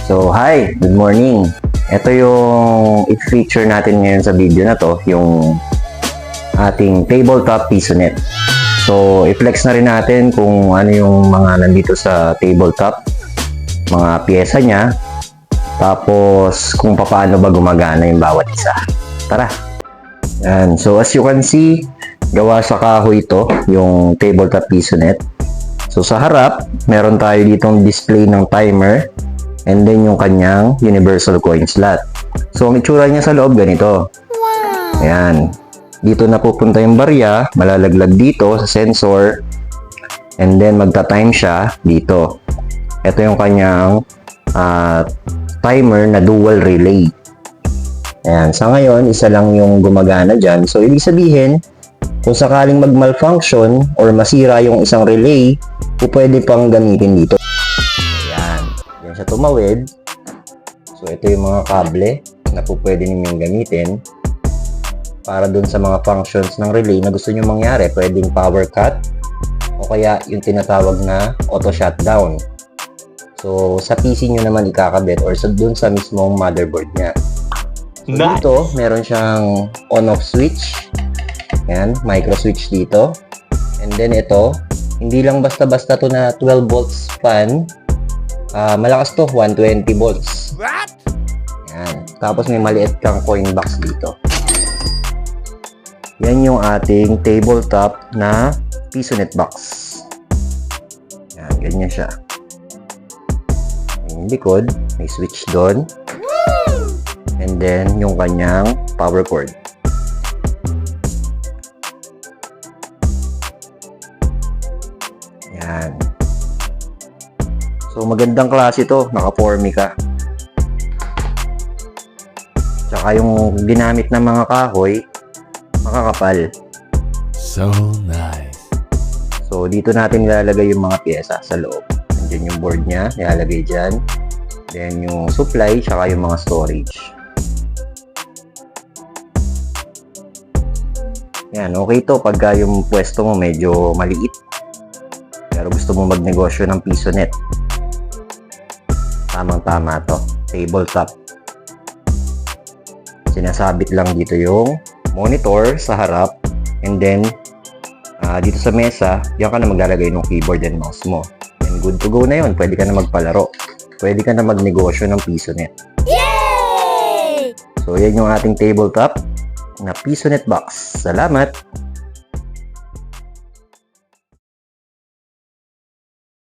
So, hi! Good morning! Ito yung i-feature natin ngayon sa video na to, yung ating tabletop PisoNet. So, i-flex na rin natin kung ano yung mga nandito sa tabletop, mga pyesa niya, tapos kung paano ba gumagana yung bawat isa. Tara! Yan. So, as you can see, gawa sa kahoy ito, yung tabletop PisoNet. So, sa harap, meron tayo ditong display ng timer, and then yung kanyang universal coin slot. So, ang itsura niya sa loob ganito. Ayan. Dito na pupunta yung barya, malalaglag dito sa sensor, and then magta-time siya dito. Ito yung kanyang timer na dual relay. Ayan. Sa ngayon, isa lang yung gumagana dyan. So, ibig sabihin, kung sakaling mag-malfunction or masira yung isang relay, pwede pang gamitin dito. Yan siya tumawid. So, ito yung mga kable na pwede ninyong gamitin para dun sa mga functions ng relay na gusto nyo mangyari. Pwedeng power cut o kaya yung tinatawag na auto shutdown. So, sa PC nyo naman ikakabit or dun sa mismong motherboard nya. So, dito, meron siyang on-off switch. Yan, micro switch dito. And then ito, hindi lang basta-basta to na 12 volts fan. Malakas to, 120 volts. What? Yan. Tapos may maliit kang coin box dito. Yan yung ating tabletop na PisoNet box. Yan, ganyan siya. Yung likod, may switch doon. And then, yung kanyang power cord. Yan. So, magandang klase ito. Naka-Formica. Tsaka yung ginamit ng mga kahoy, makakapal. So nice. So, dito natin nilalagay yung mga pyesa sa loob. Nandiyan yung board niya, nilalagay dyan. Then, yung supply, tsaka yung mga storage. Yan, okay to pagka yung pwesto mo medyo maliit. Pero gusto mo magnegosyo ng PisoNet. Tamang-tama to. Tabletop. Sinasabit lang dito yung monitor sa harap. And then, dito sa mesa, diyan ka na maglalagay ng keyboard and mouse mo. And good to go na yun. Pwede ka na magpalaro. Pwede ka na magnegosyo ng PisoNet. Yay! So, yan yung ating tabletop na PisoNet box. Salamat!